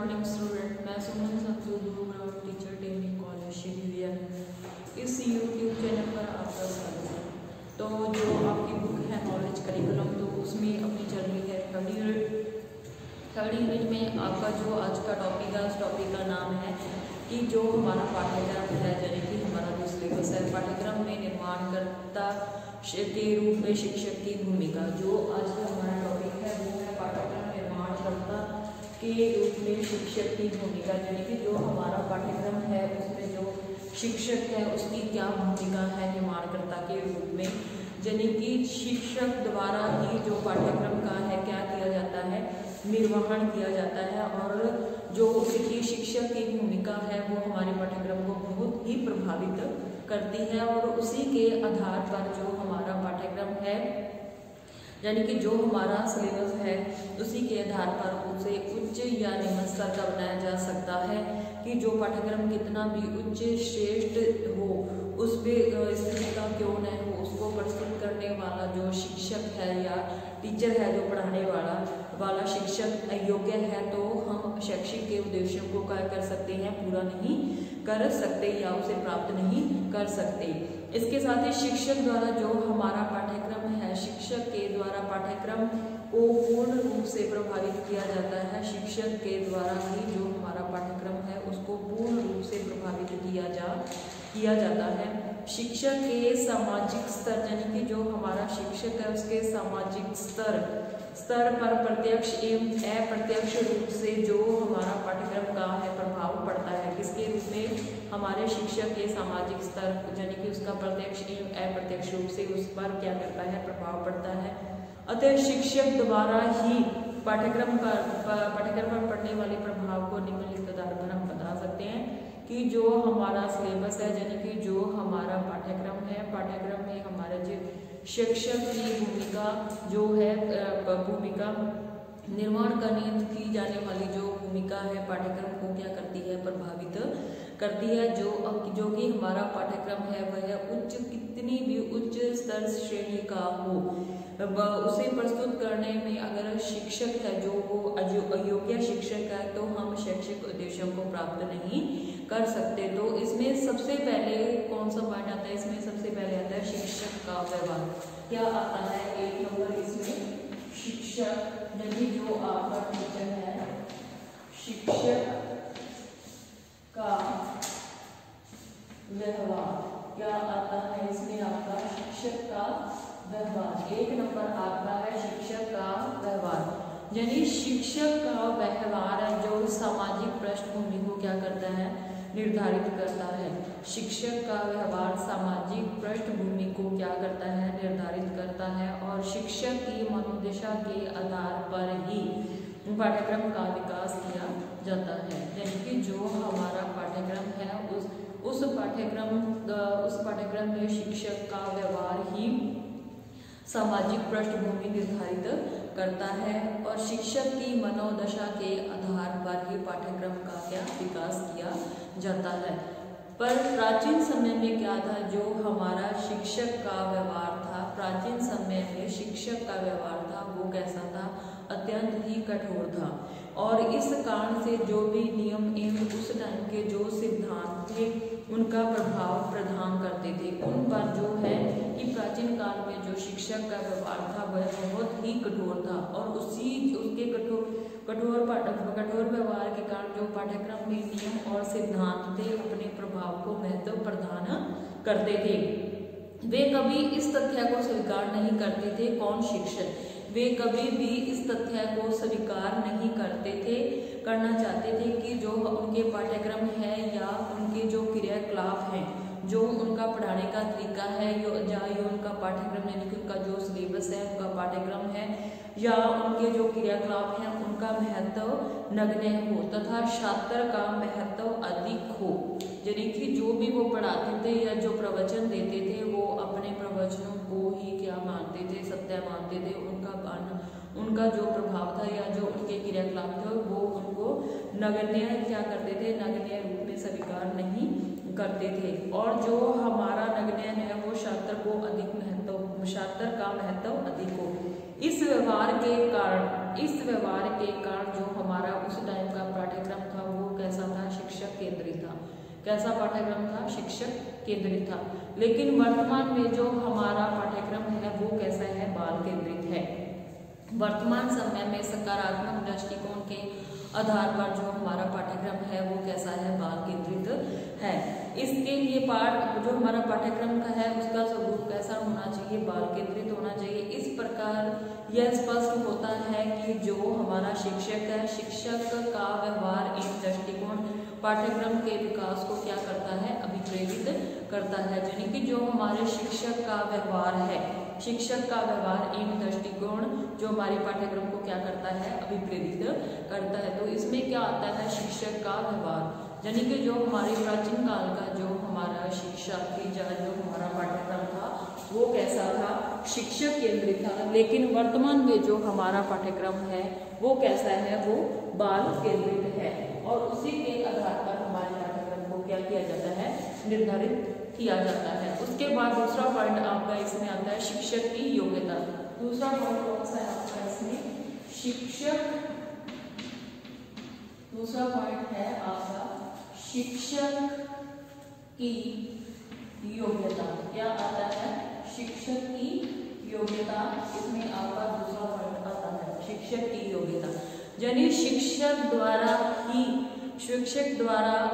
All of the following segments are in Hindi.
मॉर्निंग स्टूडेंट, मैं Suman Sandhu Gurugram teacher training college शिविर इस यूट्यूब चैनल पर आपका स्वागत है। तो जो आपकी बुक है नॉलेज करिकुलम, तो उसमें अपनी चल रही है थर्ड यूनिट में आपका जो आज का टॉपिक है, उस टॉपिक का नाम है कि जो हमारा पाठ्यक्रम है, यानी कि हमारा जो सिलेबस है, पाठ्यक्रम में निर्माणकर्ता के रूप में शिक्षक की भूमिका। जो आज का हमारा टॉपिक है वो है पाठ्यक्रम निर्माणकर्ता के रूप में शिक्षक की भूमिका, यानी कि जो हमारा पाठ्यक्रम है उसमें जो शिक्षक है उसकी क्या भूमिका है निर्माणकर्ता के रूप में, यानी कि शिक्षक द्वारा ही जो पाठ्यक्रम का है क्या किया जाता है, निर्वहन किया जाता है। और जो उसकी शिक्षक की भूमिका है वो हमारे पाठ्यक्रम को बहुत ही प्रभावित करती है। और उसी के आधार पर जो हमारा पाठ्यक्रम है, यानी कि जो हमारा सिलेबस है, उसी के आधार पर उसे उच्च या निम्न स्तर का बनाया जा सकता है कि जो पाठ्यक्रम कितना भी उच्च श्रेष्ठ हो, उस पर स्थिति का क्यों न हो, उसको प्रस्तुत करने वाला जो शिक्षक है या टीचर है, जो पढ़ाने वाला शिक्षक अयोग्य है, तो हम शैक्षिक के उद्देश्यों को क्या कर सकते हैं, पूरा नहीं कर सकते या उसे प्राप्त नहीं कर सकते। इसके साथ ही शिक्षक द्वारा जो हमारा पाठ्यक्रम है, शिक्षक के द्वारा पाठ्यक्रम को पूर्ण रूप से प्रभावित किया जाता है। शिक्षक के द्वारा ही जो हमारा पाठ्यक्रम है उसको पूर्ण रूप से प्रभावित किया जाता है। शिक्षक के सामाजिक स्तर, यानी कि जो हमारा शिक्षक है उसके सामाजिक स्तर पर प्रत्यक्ष एवं अप्रत्यक्ष रूप से जो हमारा पाठ्यक्रम का है प्रभाव पड़ता है। किसके रूप में? हमारे शिक्षक के सामाजिक स्तर, यानी कि उसका प्रत्यक्ष एवं अप्रत्यक्ष रूप से उस पर क्या करता है, प्रभाव पड़ता है। अतः शिक्षक द्वारा ही पाठ्यक्रम पर पड़ने वाले प्रभाव को निम्नलिखित आधार पर हम बता सकते हैं कि जो हमारा सिलेबस है, यानी कि जो हमारा पाठ्यक्रम है, पाठ्यक्रम में हमारे जो शिक्षक की भूमिका जो है, भूमिका निर्माण करने की जाने वाली जो भूमिका है पाठ्यक्रम को क्या करती है, प्रभावित करती है। जो कि हमारा पाठ्यक्रम है वह कितनी भी उच्च स्तर श्रेणी का हो, उसे प्रस्तुत करने में अगर शिक्षक है जो वो अयोग्य शिक्षक है, तो हम शैक्षिक उद्देश्यों को प्राप्त नहीं कर सकते। तो इसमें सबसे पहले कौन सा पॉइंट आता है? इसमें सबसे पहले आता है शिक्षक का व्यवहार। क्या आता है? 1 नंबर इसमें शिक्षक, यानी जो आपका टीचर है, शिक्षक का व्यवहार। क्या आता है इसमें? आपका शिक्षक का व्यवहार। 1 नंबर आपका है शिक्षक का व्यवहार, यानी शिक्षक का व्यवहार है जो सामाजिक पृष्ठभूमि को क्या करता है, निर्धारित करता है। शिक्षक का व्यवहार सामाजिक पृष्ठभूमि को क्या करता है, निर्धारित करता है। और शिक्षक की मनोदशा के आधार पर ही पाठ्यक्रम का विकास किया जाता है, यानी कि जो हमारा पाठ्यक्रम है उस पाठ्यक्रम में शिक्षक का व्यवहार ही सामाजिक पृष्ठभूमि निर्धारित करता है। और शिक्षक की मनोदशा के आधार पर ही पाठ्यक्रम का क्या विकास किया जाता है। पर प्राचीन समय में क्या था, जो हमारा शिक्षक का व्यवहार था, प्राचीन समय में शिक्षक का व्यवहार था वो कैसा था, अत्यंत ही कठोर था। और इस कारण से जो भी नियम एवं उस टाइम के जो सिद्धांत थे उनका प्रभाव प्रदान करते थे उन पर, जो है कि प्राचीन काल में जो शिक्षक का व्यवहार था वह बहुत ही कठोर था। और उसके कठोर व्यवहार के कारण जो पाठ्यक्रम में नियम और सिद्धांत थे अपने प्रभाव को महत्व प्रदान करते थे। वे कभी इस तथ्य को स्वीकार नहीं करते थे। कौन? शिक्षक। वे कभी भी इस तथ्य को स्वीकार नहीं करना चाहते थे कि जो उनके पाठ्यक्रम है या उनके जो क्रियाकलाप हैं, जो उनका पढ़ाने का तरीका है या उनका पाठ्यक्रम, यानी कि उनका जो सिलेबस है, उनका पाठ्यक्रम है या उनके जो क्रियाकलाप हैं, उनका महत्व नगण्य हो तथा छात्र का महत्व अधिक हो। यानी कि जो भी वो पढ़ाते थे या जो प्रवचन देते थे वो अपने प्रवचनों को ही क्या मानते थे, सत्य मानते थे। उनका जो प्रभाव था या जो उनके क्रियाकलाप थे वो उनको नगण्य क्या करते थे, नगण्य रूप में स्वीकार नहीं करते थे। और जो हमारा नगण्य है वो छात्र का महत्व अधिक हो। इस व्यवहार के कारण जो हमारा उस टाइम का पाठ्यक्रम कैसा पाठ्यक्रम था? शिक्षक केंद्रित था। लेकिन वर्तमान में जो हमारा पाठ्यक्रम है वो कैसा है? बाल केंद्रित है। वर्तमान समय में सकारात्मक दृष्टिकोण के आधार पर जो हमारा पाठ्यक्रम है वो कैसा है? बाल केंद्रित है। इसके लिए जो हमारा पाठ्यक्रम का है उसका स्वरूप कैसा होना चाहिए? बाल केंद्रित होना चाहिए। इस प्रकार यह स्पष्ट होता है कि जो हमारा शिक्षक है, शिक्षक का व्यवहार एवं दृष्टिकोण पाठ्यक्रम के विकास को क्या करता है? अभिप्रेरित करता है। यानी कि जो हमारे शिक्षक का व्यवहार है, शिक्षक का व्यवहार एवं दृष्टिकोण जो हमारे पाठ्यक्रम को क्या करता है? अभिप्रेरित करता है। तो इसमें क्या आता है? शिक्षक का व्यवहार, यानी कि जो हमारे प्राचीन काल का जो हमारा शिक्षा की जो हमारा पाठ्यक्रम था वो कैसा था? शिक्षक केंद्रित था। लेकिन वर्तमान में जो हमारा पाठ्यक्रम है वो कैसा है? वो बाल केंद्रित है। और उसी के आधार पर हमारे पाठ्यक्रम को क्या किया जाता है? निर्धारित किया जाता है। उसके बाद दूसरा पॉइंट आपका इसमें आता है शिक्षक की योग्यता। दूसरा पॉइंट कौन सा है आपका इसमें? दूसरा पॉइंट है आपका शिक्षक की योग्यता। क्या आता है? शिक्षक की योग्यता। इसमें आपका दूसरा पॉइंट आता है शिक्षक की योग्यता। यानी शिक्षक द्वारा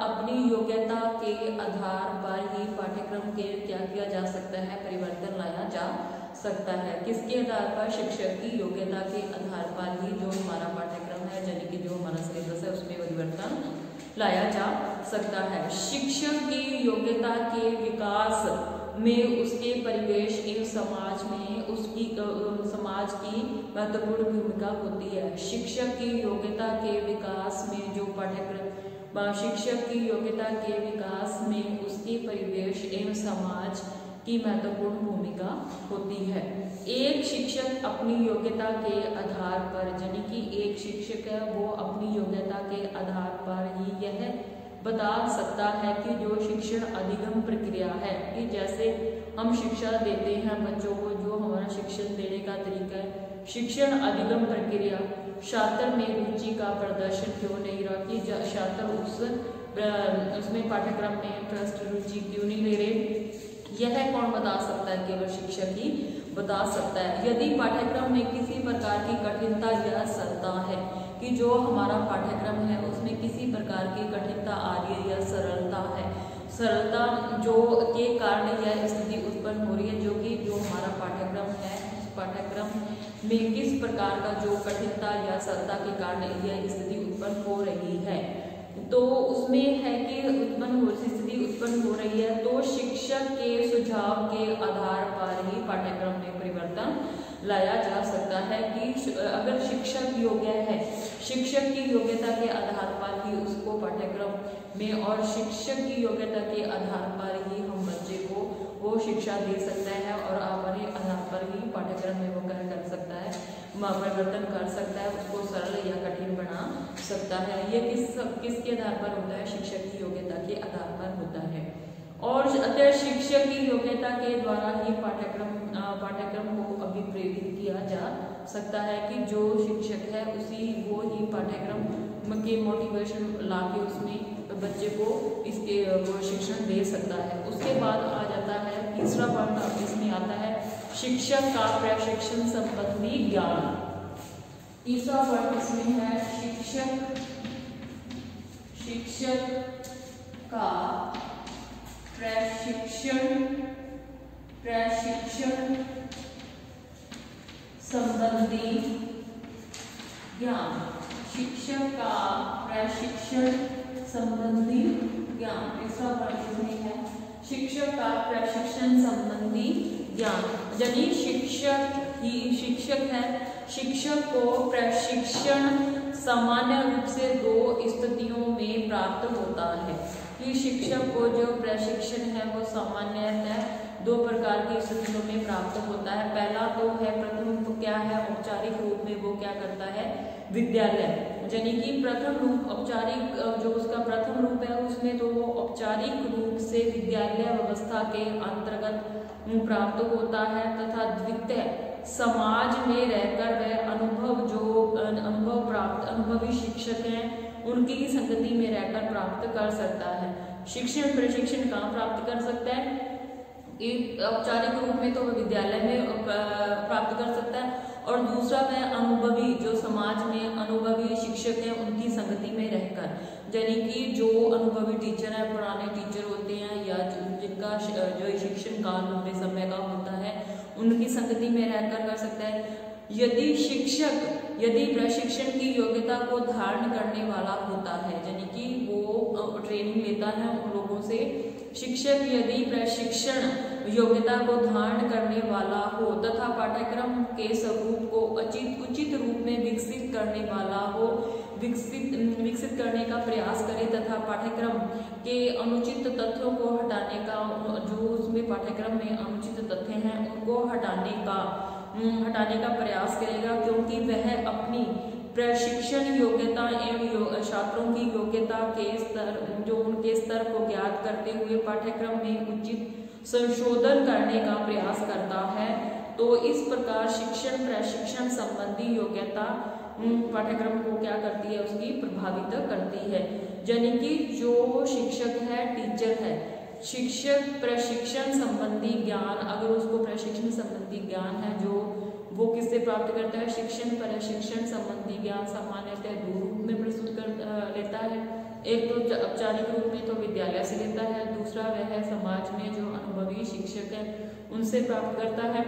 अपनी योग्यता के आधार पर ही पाठ्यक्रम के क्या किया जा सकता है? परिवर्तन लाया जा सकता है। किसके आधार पर? शिक्षक की योग्यता के आधार पर ही जो हमारा पाठ्यक्रम है, यानी कि जो हमारा सिलेबस है उसमें परिवर्तन लाया जा सकता है। शिक्षक की योग्यता के विकास में उसके परिवेश एवं समाज में उसकी समाज की महत्वपूर्ण भूमिका होती है। शिक्षक की योग्यता के विकास में जो पाठ्यक्रम शिक्षक की योग्यता के विकास में उसके परिवेश एवं समाज की महत्वपूर्ण भूमिका होती है। एक शिक्षक अपनी योग्यता के आधार पर, यानी कि एक शिक्षक है वो अपनी योग्यता के आधार पर ही यह बता सकता है कि जो शिक्षण अधिगम प्रक्रिया है, कि जैसे हम शिक्षा देते हैं बच्चों को, जो हमारा शिक्षण देने का तरीका है, शिक्षण अधिगम प्रक्रिया, छात्र में रुचि का प्रदर्शन क्यों नहीं रहा, कि छात्र उसमें पाठ्यक्रम में इंटरेस्ट रुचि क्यों नहीं ले रहे, यह कौन बता सकता है? केवल शिक्षक ही बता सकता है। यदि पाठ्यक्रम में किसी प्रकार की कठिनता या सरलता है, कि जो हमारा पाठ्यक्रम है उसमें किसी प्रकार की कठिनता आ रही है या सरलता है, सरलता जो के कारण यह स्थिति उत्पन्न हो रही है, जो कि जो हमारा पाठ्यक्रम है उस पाठ्यक्रम में किस प्रकार का जो कठिनता या सरलता के कारण यह स्थिति उत्पन्न हो रही है, तो उसमें है कि स्थिति उत्पन्न हो रही है, तो शिक्षक के सुझाव के आधार पर ही पाठ्यक्रम में परिवर्तन लाया जा सकता है। कि अगर शिक्षक योग्य है, शिक्षक की योग्यता के आधार पर ही उसको पाठ्यक्रम में और शिक्षक की योग्यता के आधार पर ही हम बच्चे को वो शिक्षा दे सकते हैं और अपने आधार पर ही पाठ्यक्रम में वो क्या कर सकता है? परिवर्तन कर सकता है, उसको सरल या कठिन बना सकता है। ये किसके आधार पर होता है? शिक्षक की योग्यता के आधार पर होता है। और अतः शिक्षक की योग्यता के द्वारा ही पाठ्यक्रम को अभिप्रेरित किया जा सकता है, कि जो शिक्षक है वो ही पाठ्यक्रम के मोटिवेशन लाके उसमें बच्चे को इसके शिक्षण दे सकता है। उसके बाद आ जाता है तीसरा पॉइंट इसमें आता है शिक्षक का प्रशिक्षण संबंधी ज्ञान। तीसरा पॉइंट इसमें है शिक्षक का प्रशिक्षण संबंधी ज्ञान। शिक्षक का प्रशिक्षण संबंधी ज्ञान। तीसरा पॉइंट इसमें है शिक्षक का प्रशिक्षण संबंधी ज्ञान। यानी शिक्षक है, शिक्षक को प्रशिक्षण सामान्य रूप से 2 स्थितियों में प्राप्त होता है। कि शिक्षक को जो प्रशिक्षण है वो सामान्यतः 2 प्रकार की स्थितियों में प्राप्त होता है। पहला तो है प्रथम क्या है? औपचारिक रूप में वो क्या करता है? विद्यालय, यानी कि प्रथम रूप औपचारिक जो उसका प्रथम रूप है उसमें तो वो औपचारिक रूप से विद्यालय व्यवस्था के अंतर्गत प्राप्त होता है, तथा द्वितीय समाज में रहकर वह अनुभवी शिक्षक हैं उनकी संगति में रहकर प्राप्त कर सकता है। शिक्षण प्रशिक्षण कहाँ प्राप्त कर सकता है? एक औपचारिक रूप में तो वह विद्यालय में प्राप्त कर सकता है, और दूसरा वह अनुभवी, जो समाज में अनुभवी शिक्षक हैं उनकी संगति में रहकर, यानी कि जो अनुभवी टीचर है, पुराने टीचर होते हैं या जिनका जो शिक्षण काल लंबे समय का होता है, उनकी संगति में रहकर कर सकता है। यदि प्रशिक्षण की योग्यता को धारण करने वाला होता है, यानी कि वो ट्रेनिंग लेता है उन लोगों से, शिक्षक यदि प्रशिक्षण योग्यता को धारण करने वाला हो तथा पाठ्यक्रम के स्वरूप को उचित रूप में विकसित करने वाला हो, विकसित करने का प्रयास करे तथा पाठ्यक्रम के अनुचित तथ्यों को हटाने का, जो उसमें पाठ्यक्रम में अनुचित तथ्य हैं उनको हटाने का प्रयास करेगा, क्योंकि वह अपनी प्रशिक्षण योग्यता एवं छात्रों की योग्यता के स्तर, जो उनके स्तर को ज्ञात करते हुए पाठ्यक्रम में उचित संशोधन करने का प्रयास करता है। तो इस प्रकार शिक्षण प्रशिक्षण संबंधी योग्यता पाठ्यक्रम को क्या करती है, उसकी प्रभावित करती है। यानी कि जो शिक्षक है, टीचर है, शिक्षक प्रशिक्षण संबंधी ज्ञान, अगर उसको प्रशिक्षण संबंधी ज्ञान है जो वो किससे प्राप्त करता है? शिक्षण प्रशिक्षण संबंधी ज्ञान सामान्यतः दो रूप में प्रस्तुत कर लेता है। एक तो औपचारिक रूप में तो विद्यालय से लेता है, दूसरा वह समाज में जो अनुभवी शिक्षक है उनसे प्राप्त करता है।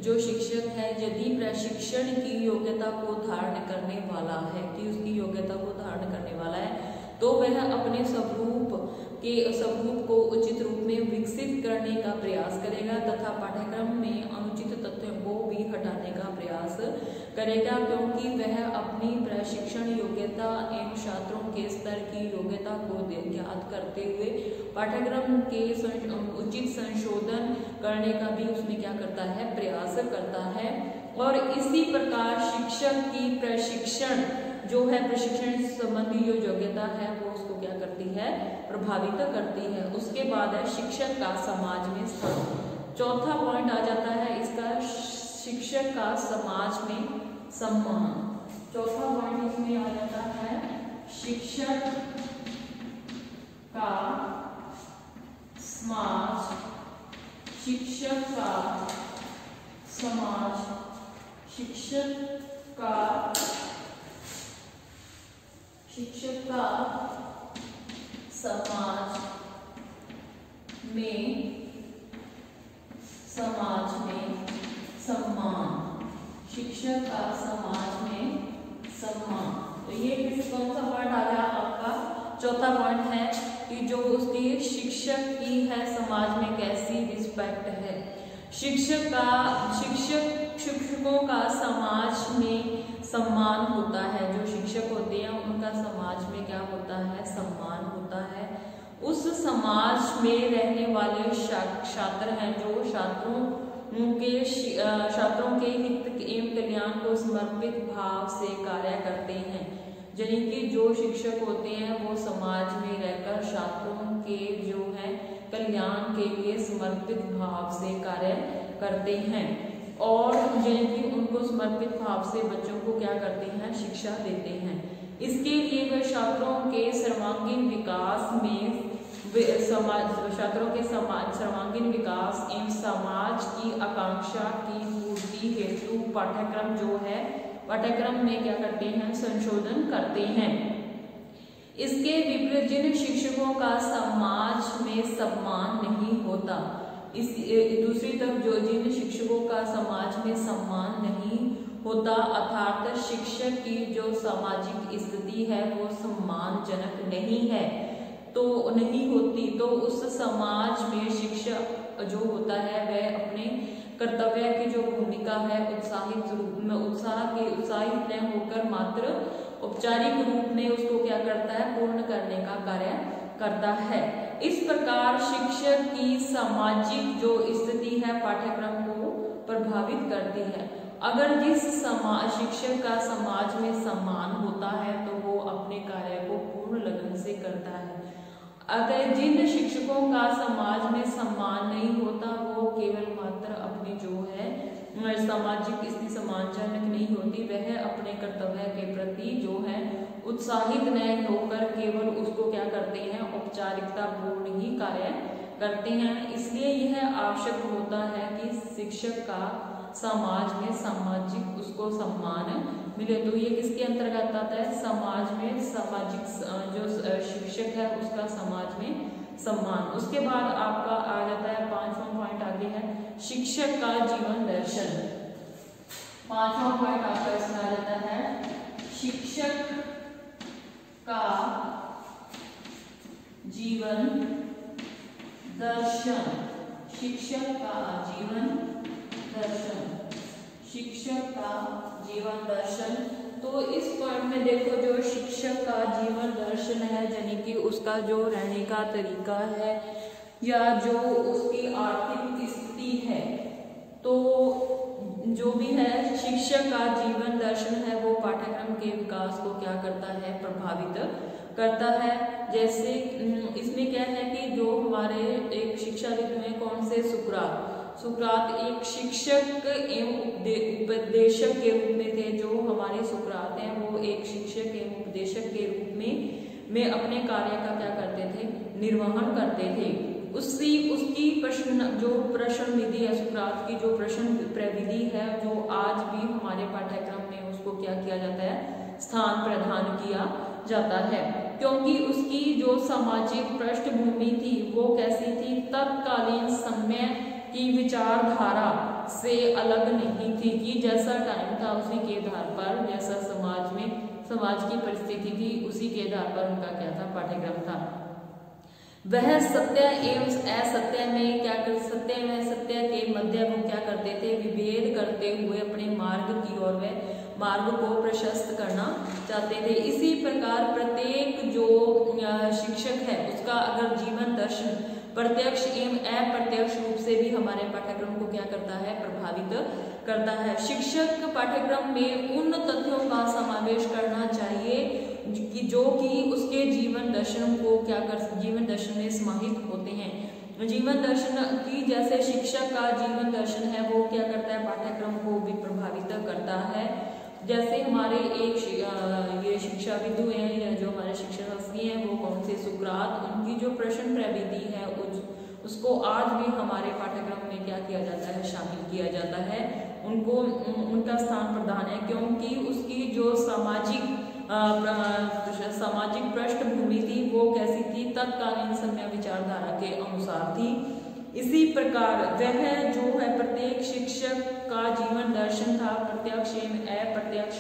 जो शिक्षक है यदि प्रशिक्षण की योग्यता को धारण करने वाला है, कि उसकी योग्यता को धारण करने वाला है, तो वह अपने स्वरूप को उचित रूप में विकसित करने का प्रयास करेगा तथा पाठ्यक्रम में अनुचित तथ्यों को भी हटाने का प्रयास करेगा, क्योंकि वह अपनी प्रशिक्षण योग्यता एवं छात्रों के स्तर की योग्यता को ज्ञात करते हुए पाठ्यक्रम के उचित संशोधन करने का भी उसमें क्या करता है? प्रयास करता है। और इसी प्रकार शिक्षक की प्रशिक्षण जो है, प्रशिक्षण संबंधी जो योग्यता है वो उसको क्या करती है? प्रभावित करती है। उसके बाद है शिक्षक का समाज में स्थान। चौथा पॉइंट आ जाता है इसका, शिक्षक का समाज में सम्मान। चौथा पॉइंट इसमें आ जाता है शिक्षक का समाज, शिक्षक का समाज, शिक्षक का समाज में सम्मान, शिक्षक का समाज में सम्मान। तो ये कौन सा पॉइंट आ गया आपका? चौथा पॉइंट है कि जो उसकी शिक्षक की है समाज में कैसी रिस्पेक्ट है। शिक्षकों का समाज में सम्मान होता है। जो शिक्षक होते हैं उनका समाज में क्या होता है? सम्मान होता है। उस समाज में रहने वाले छात्र हैं जो छात्रों के हित एवं कल्याण को समर्पित भाव से कार्य करते हैं। यानी कि जो शिक्षक होते हैं वो समाज में रहकर छात्रों के जो है कल्याण के लिए समर्पित भाव से कार्य करते हैं, और यानी कि उनको समर्पित भाव से बच्चों को क्या करते हैं? शिक्षा देते हैं। इसके लिए वे छात्रों के सर्वांगीण विकास सर्वांगीण विकास एवं समाज की आकांक्षा की पूर्ति हेतु पाठ्यक्रम में क्या करते हैं? संशोधन करते हैं। इसके विपरीत जिन शिक्षकों का समाज में सम्मान नहीं होता, दूसरी तरफ जो जिन शिक्षकों का समाज में सम्मान नहीं होता, अर्थात शिक्षक की जो सामाजिक स्थिति है वो सम्मानजनक नहीं है, तो नहीं होती, तो उस समाज में शिक्षक जो होता है वह अपने कर्तव्य की जो भूमिका है उत्साहित न होकर मात्र औपचारिक रूप में उसको क्या करता है? पूर्ण करने का कार्य करता है। इस प्रकार शिक्षक की सामाजिक जो स्थिति है पाठ्यक्रम को प्रभावित करती है। अगर जिस शिक्षक का समाज में सम्मान होता है तो वो अपने कार्य को पूर्ण लगन से करता है। अगर जिन शिक्षकों का समाज में सम्मान नहीं होता वो केवल मात्र अपनी जो है सामाजिक स्थिति सम्मानजनक नहीं होती, वह अपने कर्तव्य के प्रति जो है उत्साहित न होकर केवल उसको क्या करते हैं, औपचारिकता पूर्ण ही कार्य करते हैं। इसलिए यह आवश्यक होता है कि शिक्षक का समाज में सामाजिक उसको सम्मान मिले। तो ये किसके अंतर्गत आता है, समाज में सामाजिक जो शिक्षक है उसका समाज में सम्मान। उसके बाद आपका आ जाता है 5वां पॉइंट आगे है शिक्षक का जीवन दर्शन। 5वां पॉइंट आपका इसमें आ जाता है शिक्षक का जीवन दर्शन। शिक्षक का जीवन दर्शन, शिक्षक का जीवन दर्शन। तो इस पॉइंट में देखो जो शिक्षक का जीवन दर्शन है यानी कि उसका जो रहने का तरीका है या जो उसकी आर्थिक स्थिति है, तो जो भी है शिक्षक का जीवन दर्शन है वो पाठ्यक्रम के विकास को क्या करता है, प्रभावित करता है। जैसे इसमें क्या है कि जो हमारे एक शिक्षाविद में कौन से सुकरात एक शिक्षक एवं उपदेशक के रूप में थे। जो हमारे सुकरात हैं वो एक शिक्षक एवं उपदेशक के रूप में अपने कार्य का क्या करते थे, निर्वहन करते थे। उसकी प्रश्न विधि है, सुकरात की जो प्रश्न प्रविधि है वो आज भी हमारे पाठ्यक्रम में उसको क्या किया जाता है, स्थान प्रदान किया जाता है। क्योंकि उसकी जो सामाजिक पृष्ठभूमि थी वो कैसी थी, तत्कालीन समय की विचारधारा से अलग नहीं थी कि जैसा टाइम था उसी के आधार पर, जैसा समाज की परिस्थिति थी उसी के आधार पर उनका क्या था, पाठ्यक्रम था। वह सत्य एवं असत्य में क्या कर, सत्य में सत्य के मध्य वो क्या करते थे, विभेद करते हुए अपने मार्ग की ओर वे मार्ग को प्रशस्त करना चाहते थे। इसी प्रकार प्रत्येक जो शिक्षक है उसका अगर जीवन दर्शन प्रत्यक्ष एवं अप्रत्यक्ष रूप से भी हमारे पाठ्यक्रम को क्या करता है, प्रभावित करता है। शिक्षक पाठ्यक्रम में उन तथ्यों का समावेश करना चाहिए कि जो कि उसके जीवन दर्शन को क्या कर, जीवन दर्शन में समाहित होते हैं। जीवन दर्शन की जैसे शिक्षक का जीवन दर्शन है वो क्या करता है, पाठ्यक्रम को भी प्रभावित करता है। जैसे हमारे एक ये शिक्षाविदु हैं या जो हमारे शिक्षा शास्त्री हैं वो कौन से, सुकरात, उनकी जो प्रश्न प्रविधि है उसको आज भी हमारे पाठ्यक्रम में क्या किया जाता है, शामिल किया जाता है। उनको उनका स्थान प्रदान है क्योंकि उसकी जो सामाजिक पृष्ठभूमि थी वो कैसी थी, तत्कालीन समय विचारधारा के अनुसार थी। इसी प्रकार वह जो है प्रत्येक शिक्षक का जीवन दर्शन था, प्रत्यक्ष एवं अप्रत्यक्ष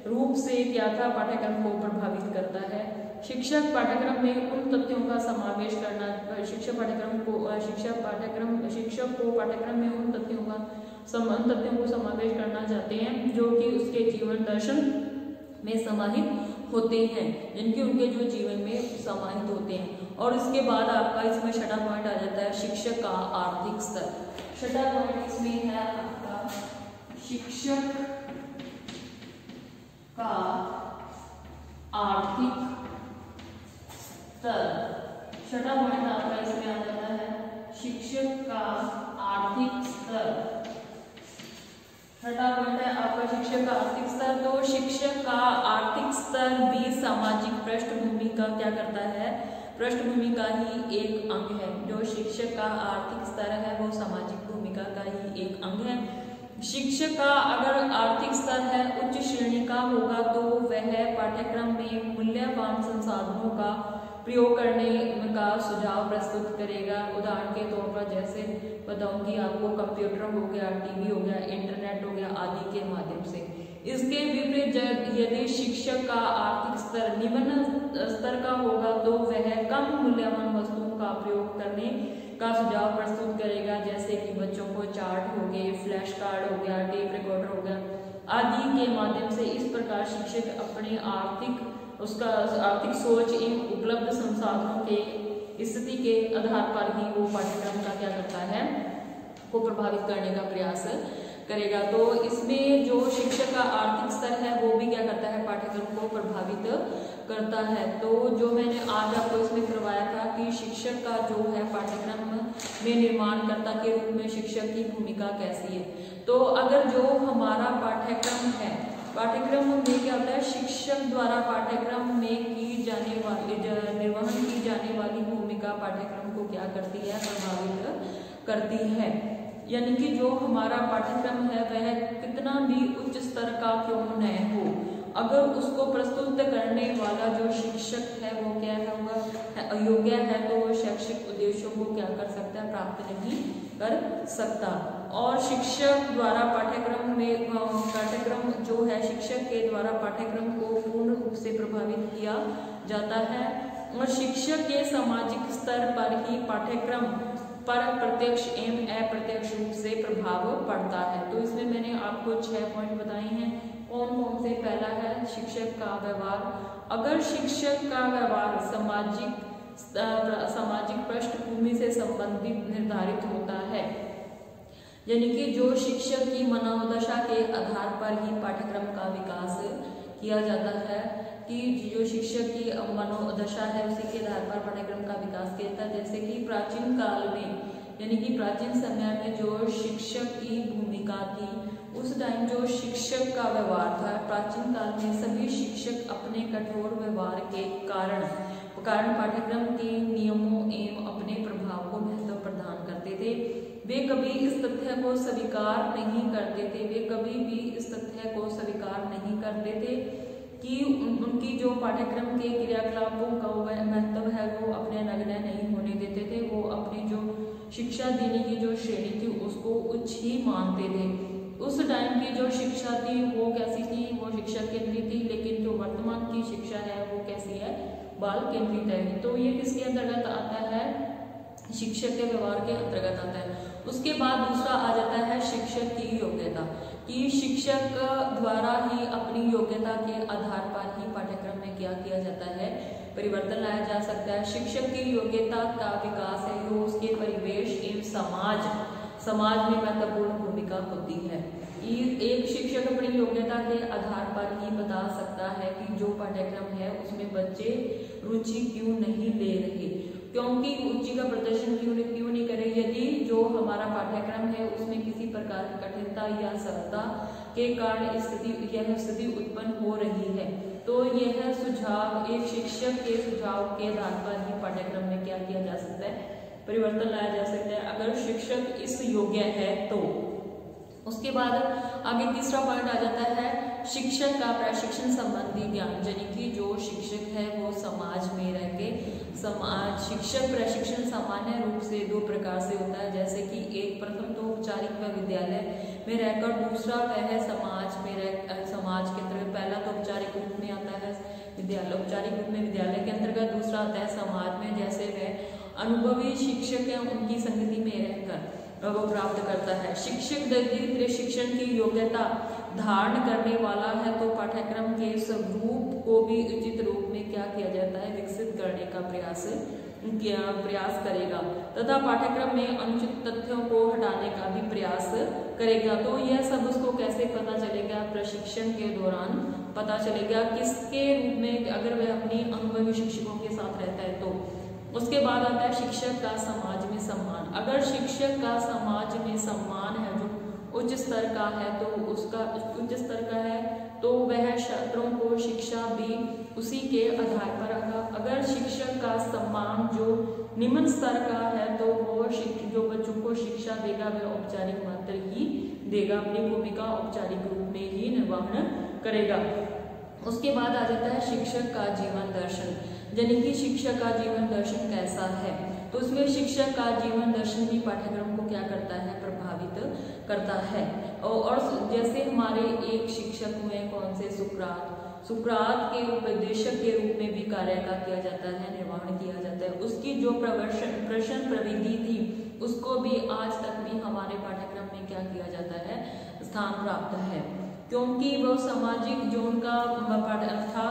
रूप से क्या था, पाठ्यक्रम को प्रभावित करता है। शिक्षक पाठ्यक्रम में उन तथ्यों का समावेश करना, शिक्षक को पाठ्यक्रम में उन तथ्यों को समावेश करना चाहते हैं जो कि उसके जीवन दर्शन में समाहित होते हैं, जिनके उनके जो जीवन में समाहित होते हैं। और इसके बाद आपका इसमें छठा पॉइंट आ जाता है शिक्षक का आर्थिक स्तर। छठा पॉइंट इसमें है आपका शिक्षक का आर्थिक स्तर। छठा पॉइंट आपका इसमें आ जाता है शिक्षक का आर्थिक स्तर। छठा पॉइंट है आपका शिक्षक का आर्थिक स्तर। तो शिक्षक का आर्थिक स्तर भी सामाजिक पृष्ठभूमि का क्या करता है, पृष्ठभूमि का ही एक अंग है। जो शिक्षक का आर्थिक स्तर है वो सामाजिक भूमिका का ही एक अंग है। शिक्षक का अगर आर्थिक स्तर है उच्च श्रेणी का होगा तो वह पाठ्यक्रम में मूल्यवान संसाधनों का प्रयोग करने का सुझाव प्रस्तुत करेगा। उदाहरण के तौर पर जैसे बताऊंगी आपको, कंप्यूटर हो गया, टीवी हो गया, इंटरनेट हो गया आदि के माध्यम से। इसके विपरीत यदि शिक्षक का आर्थिक स्तर निम्न स्तर का होगा तो वह कम मूल्यवान वस्तुओं का प्रयोग करने का सुझाव प्रस्तुत करेगा, जैसे कि बच्चों को चार्ट हो गए, फ्लैश कार्ड हो गया, टेप रिकॉर्डर हो गया आदि के माध्यम से। इस प्रकार शिक्षक अपने आर्थिक सोच इन उपलब्ध संसाधनों के स्थिति के आधार पर ही वो पाठ्यक्रम का क्या करता है, को प्रभावित करने का प्रयास करेगा। तो इसमें जो शिक्षक का आर्थिक स्तर है वो भी क्या करता है, पाठ्यक्रम को प्रभावित करता है। तो जो मैंने आज आपको इसमें करवाया था कि शिक्षक का जो है पाठ्यक्रम में निर्माणकर्ता के रूप में शिक्षक की भूमिका कैसी है। तो अगर जो हमारा पाठ्यक्रम है, पाठ्यक्रम में क्या होता है, शिक्षक द्वारा पाठ्यक्रम जाने वाली भूमिका पाठ्यक्रम को क्या करती है, प्रभावित करती है। यानी कि जो हमारा पाठ्यक्रम है वह कितना भी उच्च स्तर का क्यों न हो, अगर उसको प्रस्तुत करने वाला जो शिक्षक है वो क्या होगा, अयोग्य है, तो वो शैक्षिक उद्देश्यों को क्या कर सकता है, प्राप्त नहीं कर सकता। और शिक्षक द्वारा पाठ्यक्रम जो है, शिक्षक के द्वारा पाठ्यक्रम को पूर्ण रूप से प्रभावित किया जाता है और शिक्षक के सामाजिक स्तर पर ही पाठ्यक्रम पर प्रत्यक्ष एवं अप्रत्यक्ष रूप से प्रभाव पड़ता है। तो इसमें मैंने आपको 6 पॉइंट बताए हैं। कौन कौन से? पहला है शिक्षक का व्यवहार। अगर शिक्षक का व्यवहार सामाजिक पृष्ठभूमि से संबंधित निर्धारित होता है, यानी कि जो शिक्षक की मनोदशा के आधार पर ही पाठ्यक्रम का विकास किया जाता है, कि जो शिक्षक की मनोदशा है उसी के आधार पर पाठ्यक्रम का विकास किया जाता है। जैसे कि प्राचीन काल में, यानी कि प्राचीन समय में जो शिक्षक की भूमिका थी, उस टाइम जो शिक्षक का व्यवहार था, प्राचीन काल में सभी शिक्षक अपने कठोर व्यवहार के कारण पाठ्यक्रम के नियमों एवं अपने प्रभाव को महत्व प्रदान करते थे। वे कभी इस तथ्य को स्वीकार नहीं करते थे, वे कभी भी इस तथ्य को स्वीकार नहीं करते थे कि उनकी जो पाठ्यक्रम के क्रियाकलापों का वह महत्व है वो अपने नगण्य नहीं होने देते थे। वो अपनी जो शिक्षा देने की जो श्रेणी थी उसको उच्च ही मानते थे। उस टाइम की जो शिक्षा थी वो कैसी थी, वो शिक्षक केंद्रित थी, लेकिन जो वर्तमान की शिक्षा है वो कैसी है, बाल केंद्रित है। तो ये किसके अंतर्गत आता है, शिक्षक के व्यवहार के अंतर्गत आता है। उसके बाद दूसरा आ जाता है शिक्षक की योग्यता, कि शिक्षक द्वारा ही अपनी योग्यता के आधार पर ही पाठ्यक्रम में क्या किया जाता है, परिवर्तन लाया जा सकता है। शिक्षक की योग्यता का विकास है जो उसके परिवेश एवं समाज में महत्वपूर्ण भूमिका होती है। एक शिक्षक अपनी योग्यता के आधार पर ही बता सकता है कि जो पाठ्यक्रम है उसमें बच्चे रुचि क्यों नहीं ले रहे, क्योंकि रुचि का प्रदर्शन क्यों नहीं करे। यदि जो हमारा पाठ्यक्रम है उसमें किसी प्रकार की कठिनता या सरलता के कारण यह स्थिति उत्पन्न हो रही है, तो यह सुझाव एक शिक्षक के सुझाव के आधार पर ही पाठ्यक्रम में क्या किया जा सकता है, परिवर्तन लाया जा सकता है, अगर शिक्षक इस योग्य है तो। उसके बाद आगे तीसरा पॉइंट आ जाता है शिक्षक का प्रशिक्षण संबंधी ज्ञान, यानी कि जो शिक्षक है वो समाज में रह के शिक्षक प्रशिक्षण सामान्य रूप से 2 प्रकार से होता है। जैसे कि एक प्रथम तो औपचारिक व विद्यालय में रहकर, दूसरा वह समाज के अंतर्गत। पहला तो औपचारिक रूप में आता है विद्यालय, औपचारिक रूप में विद्यालय के अंतर्गत, दूसरा आता है समाज में। जैसे वह अनुभवी शिक्षक है उनकी संगति में रहकर वो प्राप्त करता है। शिक्षक दीर्घ शिक्षण की योग्यता धारण करने वाला है तो पाठ्यक्रम के स्वरूप को भी उचित रूप में क्या किया जाता है, विकसित करने का प्रयास करेगा तथा पाठ्यक्रम में अनुचित तथ्यों को हटाने का भी प्रयास करेगा। तो यह सब उसको कैसे पता चलेगा, प्रशिक्षण के दौरान पता चलेगा। किसके रूप में, अगर वह अपनी अनुभवी शिक्षकों के साथ रहता है तो। उसके बाद आता है शिक्षक का समाज में सम्मान। अगर शिक्षक का समाज में सम्मान है जो उच्च स्तर का है, तो उसका उच्च स्तर का है तो वह छात्रों को शिक्षा भी उसी के आधार पर होगा। अगर शिक्षक का सम्मान जो निम्न स्तर का है तो वो जो बच्चों को शिक्षा देगा वह औपचारिक मात्र ही देगा, अपनी भूमिका औपचारिक रूप में ही निर्वहन करेगा। उसके बाद आ जाता है शिक्षक का जीवन दर्शन, यानी कि शिक्षक का जीवन दर्शन कैसा है। तो उसमें शिक्षक का जीवन दर्शन भी पाठ्यक्रम को क्या करता है, प्रभावित करता है। और जैसे हमारे एक शिक्षक हुए कौन से, सुकरात के उपदेशक के रूप में भी कार्य का किया जाता है, निर्वहन किया जाता है। उसकी जो प्रश्न प्रविधि थी उसको भी आज तक भी हमारे पाठ्यक्रम में क्या किया जाता है, स्थान प्राप्त है, क्योंकि वो सामाजिक जो उनका था,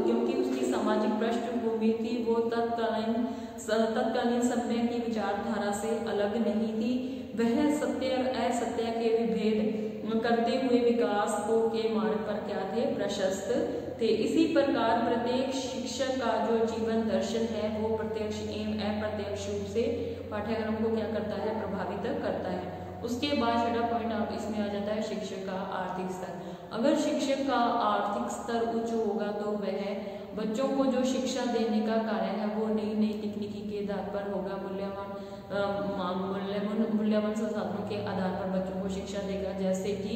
क्योंकि उसकी सामाजिक पृष्ठभूमि थी वो तत्कालीन समय की विचारधारा से अलग नहीं थी। वह सत्य और असत्य के विभेद करते हुए विकास को के मार्ग पर क्या थे, प्रशस्त थे। इसी प्रकार प्रत्येक शिक्षक का जो जीवन दर्शन है वो प्रत्यक्ष एवं अप्रत्यक्ष रूप से पाठ्यक्रम को क्या करता है, प्रभावित करता है। उसके बाद छठा पॉइंट आप इसमें आ जाता है शिक्षक का आर्थिक स्तर। अगर शिक्षक का आर्थिक स्तर उच्च होगा तो वह बच्चों को जो शिक्षा देने का कार्य है वो नई नई तकनीकी के आधार पर होगा। मूल्यवान संसाधनों के आधार पर बच्चों को शिक्षा देगा, जैसे कि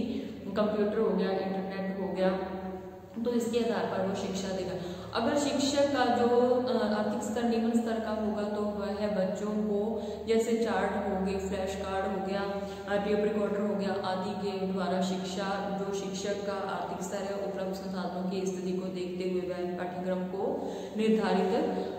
कंप्यूटर हो गया, इंटरनेट हो गया, तो इसके आधार पर वो शिक्षा देगा। अगर शिक्षक का जो आर्थिक स्तर निम्न स्तर का होगा तो वह बच्चों को जैसे चार्ट हो गए, फ्लैश कार्ड हो गया, टेप रिकॉर्डर हो गया आदि के द्वारा शिक्षा, जो शिक्षक का आर्थिक स्तर है उपलब्ध संसाधनों की स्थिति को देखते हुए वह पाठ्यक्रम को निर्धारित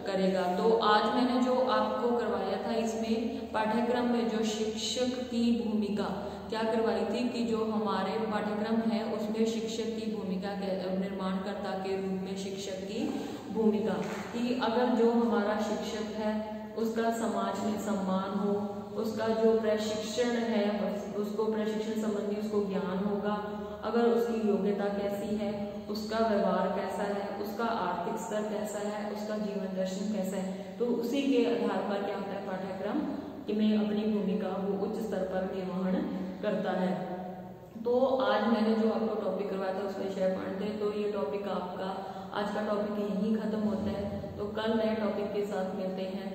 करेगा। तो आज मैंने जो आपको करवाया था, इसमें पाठ्यक्रम में जो शिक्षक की भूमिका क्या करवाई थी कि जो हमारे पाठ्यक्रम है उसमें शिक्षक की भूमिका निर्माणकर्ता के रूप में शिक्षक की भूमिका, कि अगर जो हमारा शिक्षक है उसका समाज में सम्मान हो, उसका जो प्रशिक्षण है उसको प्रशिक्षण संबंधी उसको ज्ञान होगा, अगर उसकी योग्यता कैसी है, उसका व्यवहार कैसा है, उसका आर्थिक स्तर कैसा है, उसका जीवन दर्शन कैसा है, तो उसी के आधार पर क्या होता है पाठ्यक्रम में अपनी भूमिका वो उच्च स्तर पर निर्वहन करता है। तो आज मैंने जो आपको टॉपिक करवाया था उसमें 6 पॉइंट थे, तो ये टॉपिक आपका आज का टॉपिक यहीं खत्म होता है। तो कल नए टॉपिक के साथ मिलते हैं।